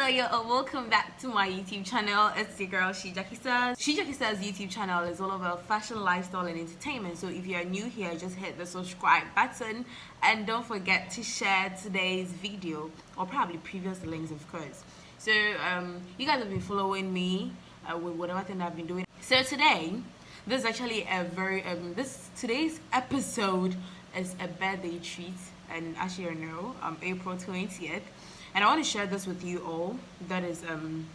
Welcome back to my YouTube channel. It's your girl Shijaki Says. Shijaki Says YouTube channel is all about fashion, lifestyle, and entertainment. So if you are new here, just hit the subscribe button and don't forget to share today's video or probably previous links, of course. So you guys have been following me with whatever thing I've been doing. So today, this is actually a very today's episode is a birthday treat, and as you know, April 20th. And I want to share this with you all. That is 10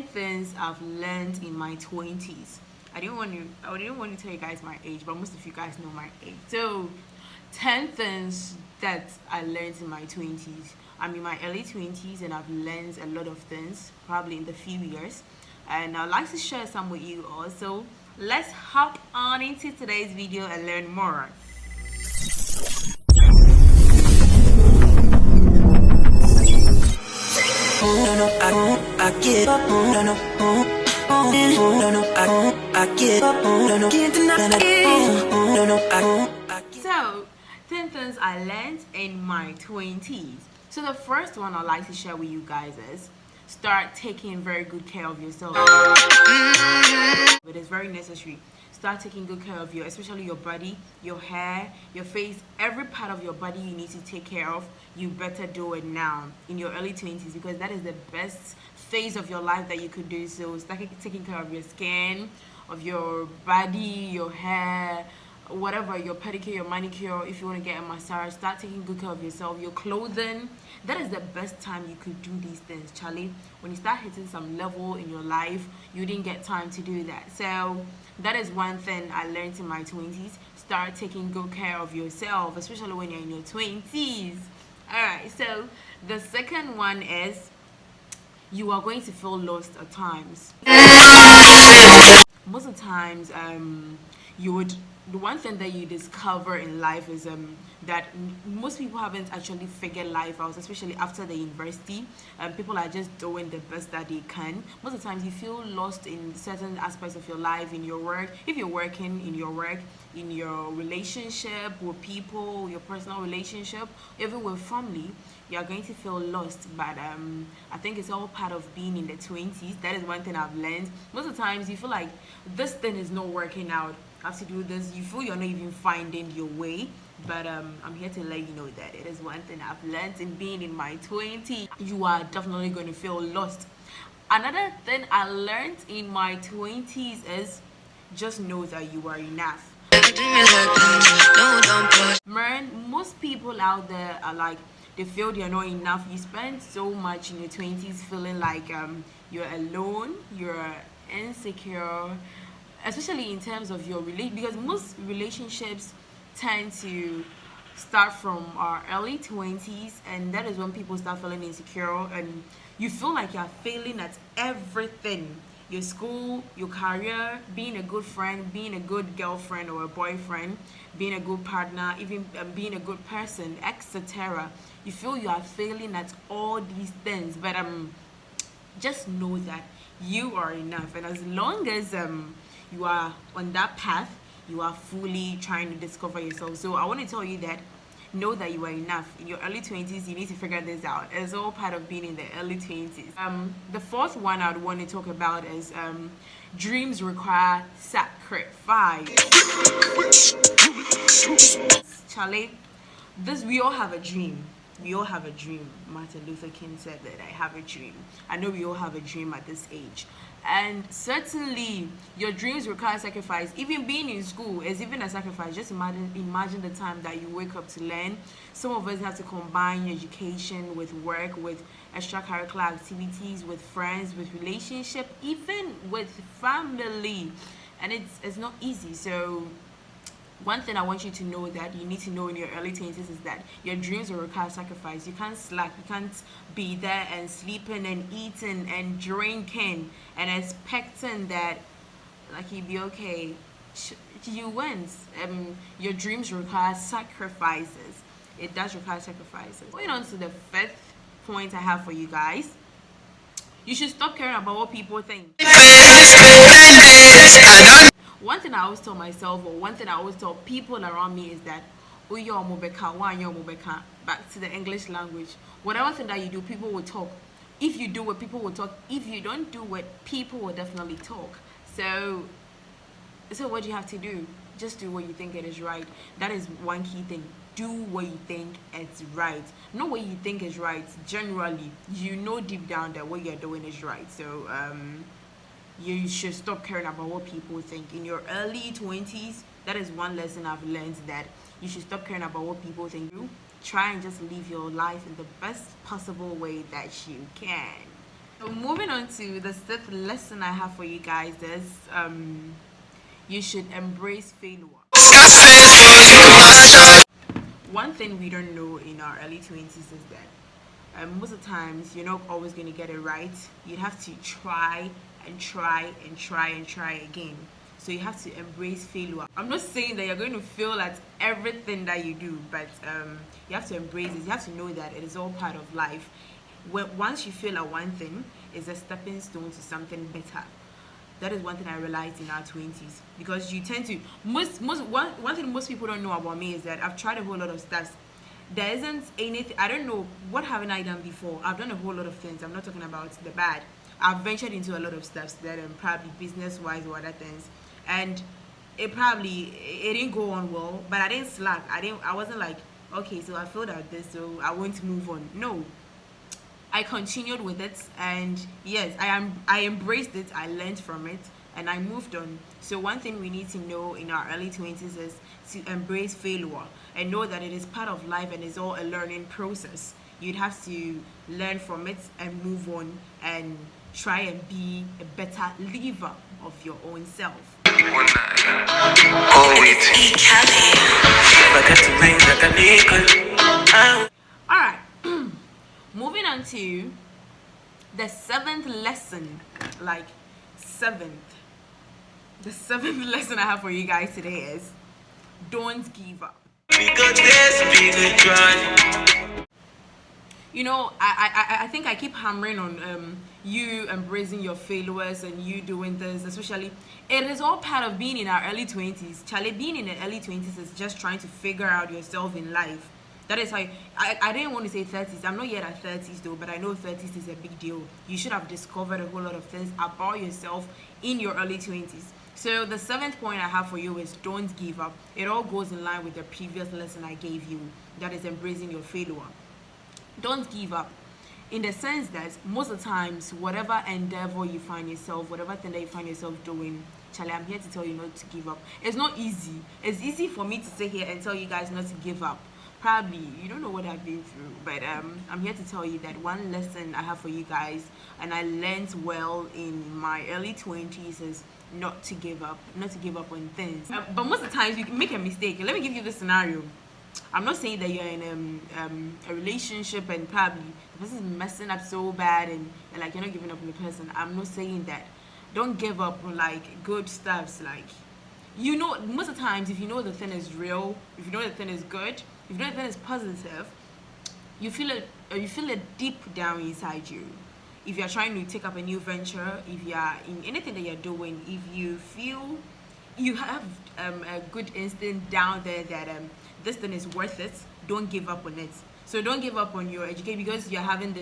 things I've learned in my 20s. I didn't want to tell you guys my age, but most of you guys know my age. So 10 things that I learned in my 20s. I'm in my early 20s and I've learned a lot of things probably in the few years. And I'd like to share some with you also. Let's hop on into today's video and learn more. I get up, So, 10 things I learned in my 20s. So the first one I'd like to share with you guys is start taking very good care of yourself. It is very necessary. Start taking good care of especially your body, your hair, your face, every part of your body you need to take care of. You better do it now in your early 20s because that is the best phase of your life that you could do. So start taking care of your skin, of your body, your hair, whatever, your pedicure, your manicure. If you want to get a massage, start taking good care of yourself. Your clothing, that is the best time you could do these things, Charlie. When you start hitting some level in your life, you didn't get time to do that. So that is one thing I learned in my 20s. Start taking good care of yourself, especially when you're in your 20s. Alright, so the second one is you are going to feel lost at times. Most of the times, the one thing that you discover in life is that most people haven't actually figured life out, especially after the university. People are just doing the best that they can. Most of the times you feel lost in certain aspects of your life, in your work. If you're working in your work, in your relationship with people, your personal relationship, even with family, you are going to feel lost. But I think it's all part of being in the 20s. That is one thing I've learned. Most of the times you feel like this thing is not working out. I have to do this. You feel you're not even finding your way. But I'm here to let you know that it is one thing I've learned in being in my 20s. You are definitely going to feel lost. Another thing I learned in my 20s is just know that you are enough. Man, most people out there are like, they feel they're not enough. You spend so much in your 20s feeling like you're alone, you're insecure, especially in terms of your relationship, because most relationships tend to start from our early 20s, and that is when people start feeling insecure and you feel like you're failing at everything. Your school, your career, being a good friend, being a good girlfriend or a boyfriend, being a good partner, even being a good person, etc. You feel you are failing at all these things, but just know that you are enough, and as long as you are on that path, you are fully trying to discover yourself. So I want to tell you that know that you are enough. In your early 20s, you need to figure this out. It's all part of being in the early 20s. The fourth one I'd want to talk about is dreams require sacrifice. Charlie, we all have a dream. We all have a dream. Martin Luther King said that I have a dream. I know we all have a dream at this age. And certainly your dreams require sacrifice. Even being in school is even a sacrifice. Just imagine the time that you wake up to learn. Some of us have to combine education with work, with extracurricular activities, with friends, with relationship, even with family. And it's not easy. So one thing I want you to know that you need to know in your early 20s is that your dreams will require sacrifice. You can't slack. You can't be there and sleeping and eating and drinking and expecting that like you'll be okay. You win. Your dreams require sacrifices. It does require sacrifices. Going on to the fifth point I have for you guys. You should stop caring about what people think. One thing I always tell myself, or one thing I always tell people around me is that back to the English language. Whatever thing that you do, people will talk. if you do it, people will talk. If you don't do it, people will definitely talk. So what you have to do, just do what you think it is right. That is one key thing. Do what you think is right, not what you think is right. Generally, you know deep down that what you're doing is right. So you should stop caring about what people think. In your early 20s, that is one lesson I've learned, that you should stop caring about what people think. You try and just live your life in the best possible way that you can. So moving on to the fifth lesson I have for you guys is you should embrace failure. One thing we don't know in our early 20s is that most of the times you're not always going to get it right. You have to try and try and try and try again. So you have to embrace failure. I'm not saying that you're going to fail at everything that you do, but you have to embrace it. You have to know that it is all part of life. Once you fail at one thing, it's a stepping stone to something better. That is one thing I realized in our 20s, because you tend to one thing most people don't know about me is that I've tried a whole lot of stuff. There isn't anything, I don't know, what haven't I done before? I've done a whole lot of things. I'm not talking about the bad. I've ventured into a lot of stuff that probably business wise or other things, and it didn't go on well, but I didn't slack. I wasn't like, okay, so I failed at this, so I want to move on. No, I continued with it, and yes, I embraced it, I learned from it, and I moved on. So one thing we need to know in our early 20s is to embrace failure and know that it is part of life and it's all a learning process. You'd have to learn from it and move on and try and be a better liver of your own self. Alright, moving on to the seventh lesson. The seventh lesson I have for you guys today is don't give up. You know, I think I keep hammering on you embracing your failures and you doing this, especially. It is all part of being in our early 20s. Charlie, being in the early 20s is just trying to figure out yourself in life. That is why I didn't want to say 30s. I'm not yet at 30s though, but I know 30s is a big deal. You should have discovered a whole lot of things about yourself in your early 20s. So the seventh point I have for you is don't give up. It all goes in line with the previous lesson I gave you, that is embracing your failure. Don't give up, in the sense that most of the times, whatever endeavor you find yourself, whatever thing that you find yourself doing, Charlie, I'm here to tell you not to give up. It's not easy. It's easy for me to sit here and tell you guys not to give up. Probably you don't know what I've been through, but I'm here to tell you that one lesson I have for you guys, and I learned well in my early 20s, is not to give up on things. But most of the times you make a mistake. Let me give you this scenario. I'm not saying that you're in a relationship and probably the person is messing up so bad and like you're not giving up on the person. I'm not saying that. Don't give up on like good stuffs. Like, you know, most of the times if you know the thing is real, if you know the thing is good, if you know the thing is positive, you feel it deep down inside you. If you're trying to take up a new venture, if you are in anything that you're doing, if you feel you have a good instinct down there that this thing is worth it, don't give up on it. So don't give up on your education because you're having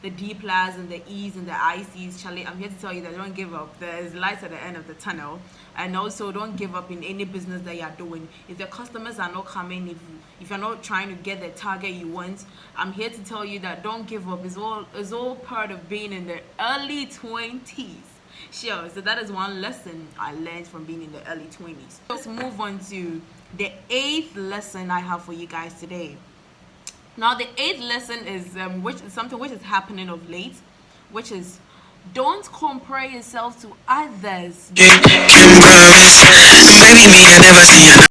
the D plus and the E's and the ICs. Charlie, I'm here to tell you that don't give up. There's lights at the end of the tunnel. And also don't give up in any business that you're doing. If the customers are not coming, if you're not trying to get the target you want, I'm here to tell you that don't give up. It's all part of being in the early 20s. Sure, so that is one lesson I learned from being in the early 20s. Let's move on to the eighth lesson I have for you guys today. Now, the eighth lesson is something which is happening of late, which is don't compare yourself to others.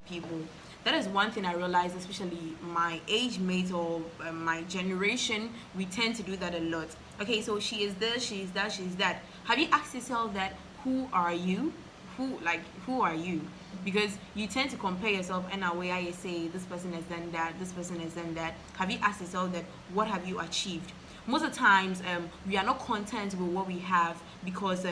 People. That is one thing I realized, especially my age mate or my generation, we tend to do that a lot. Okay, so she is this, she is that, she is that. Have you asked yourself that, who are you? Who are you? Because you tend to compare yourself in a way you say this person has done that, this person has done that. Have you asked yourself that, what have you achieved? Most of the times we are not content with what we have because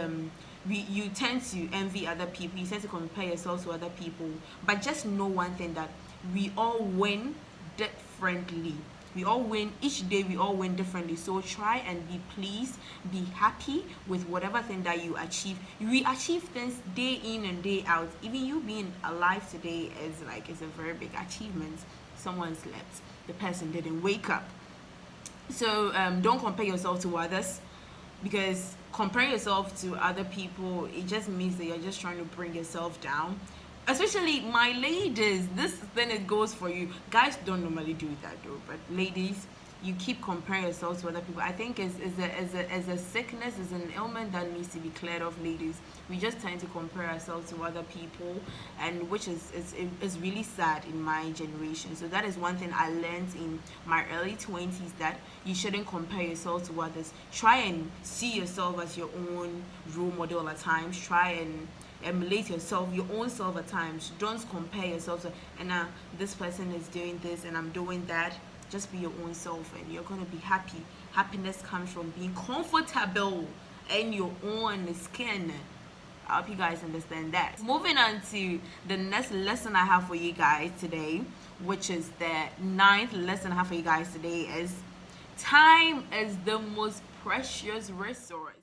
you tend to envy other people, you tend to compare yourself to other people. But just know one thing, that we all win differently. We all win each day, we all win differently. So try and be pleased, be happy with whatever thing that you achieve. We achieve things day in and day out. Even you being alive today is a very big achievement. Someone slept, the person didn't wake up. So don't compare yourself to others, because comparing yourself to other people, it just means that you're just trying to bring yourself down. Especially my ladies, this thing it goes for you. Guys don't normally do that though, but ladies, you keep comparing yourself to other people. I think is a sickness, is an ailment that needs to be cleared off, ladies. We just tend to compare ourselves to other people, and which is really sad in my generation. So that is one thing I learned in my early 20s, that you shouldn't compare yourself to others. Try and see yourself as your own role model at times. Try and emulate yourself, your own self at times. Don't compare yourself to, and this person is doing this and I'm doing that. Just be your own self and you're going to be happy. Happiness comes from being comfortable in your own skin. I hope you guys understand that. Moving on to the next lesson I have for you guys today, which is the ninth lesson I have for you guys today, is time is the most precious resource.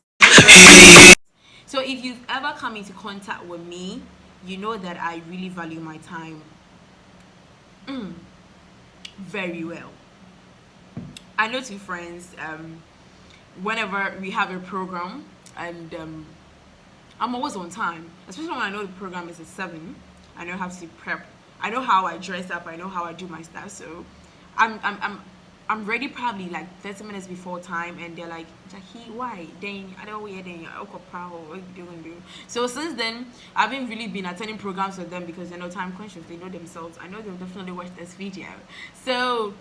So if you've ever come into contact with me, you know that I really value my time very well. I know two friends, whenever we have a program, and I'm always on time, especially when I know the program is at 7. I know how to prep. I know how I dress up. I know how I do my stuff. So I'm ready probably like 30 minutes before time, and they're like, Jackie, why? Then I don't wear then what you gonna do? So since then, I haven't really been attending programs with them because they're not time conscious. They know themselves. I know they'll definitely watch this video. So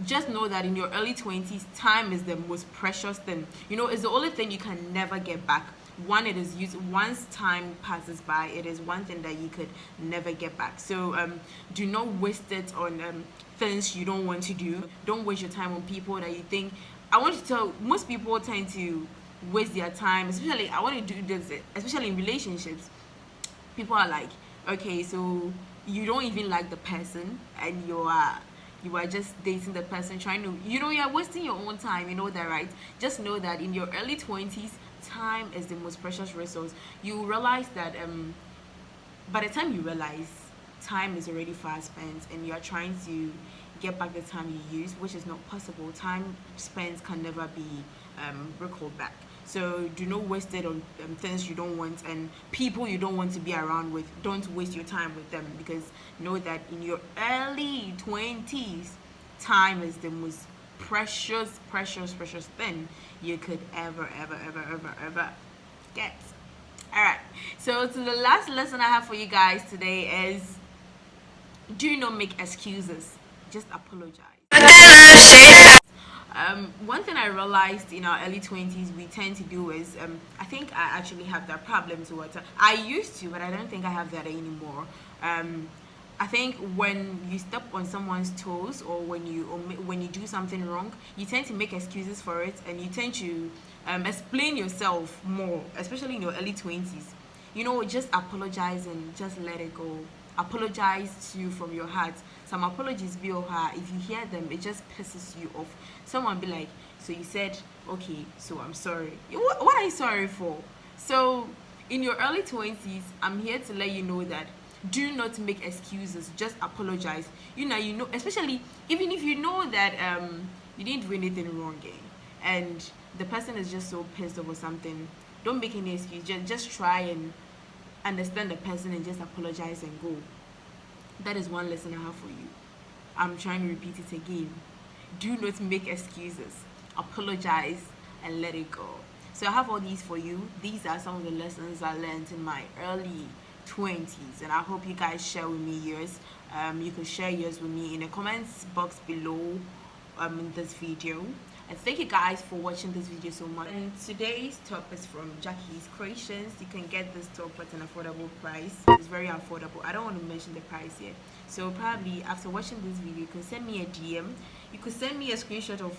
just know that in your early 20s, time is the most precious thing. You know, it's the only thing you can never get back. One, it is used once time passes by, it is one thing that you could never get back. So do not waste it on things you don't want to do. Don't waste your time on people that you think. I want to tell, most people tend to waste their time, especially I want to do this, especially in relationships. People are like, okay, so you don't even like the person, and you are just dating the person, trying to, you're wasting your own time. You know that, right? Just know that in your early 20s, time is the most precious resource. You realize that by the time you realize, time is already fast spent, and you are trying to get back the time you used, which is not possible. Time spent can never be recalled back. So do not waste it on things you don't want and people you don't want to be around with. Don't waste your time with them, because know that in your early 20s, time is the most precious thing you could ever get. All right, so to the last lesson I have for you guys today is, do not make excuses, just apologize. One thing I realized in our early 20s we tend to do is, I think I actually have that problem towards it. I used to, but I don't think I have that anymore. I think when you step on someone's toes, or when you do something wrong, you tend to make excuses for it, and you tend to explain yourself more, especially in your early 20s. Just apologize and just let it go. Apologize to you from your heart. Some apologies be or her, if you hear them, it just pisses you off. Someone be like, so you said, okay, so I'm sorry. What are you sorry for? So in your early 20s, I'm here to let you know that do not make excuses, just apologize. Especially even if you know that you didn't do anything wrong, and the person is just so pissed off or something, don't make any excuse. Just try and understand the person and just apologize and go. That is one lesson I have for you. I'm trying to repeat it again. Do not make excuses. Apologize and let it go. So I have all these for you. These are some of the lessons I learned in my early 20s, and I hope you guys share with me yours. You can share yours with me in the comments box below in this video. And thank you guys for watching this video so much. And today's top is from Jackie's Creations. You can get this top at an affordable price. It's very affordable. I don't want to mention the price yet. So probably after watching this video, you can send me a DM. You could send me a screenshot of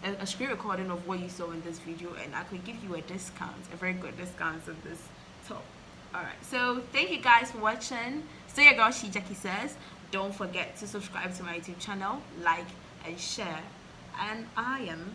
a screen recording of what you saw in this video, and I could give you a discount, a very good discount of this top. Alright, so thank you guys for watching. So your girl Jackie says, don't forget to subscribe to my YouTube channel, like, and share. And I am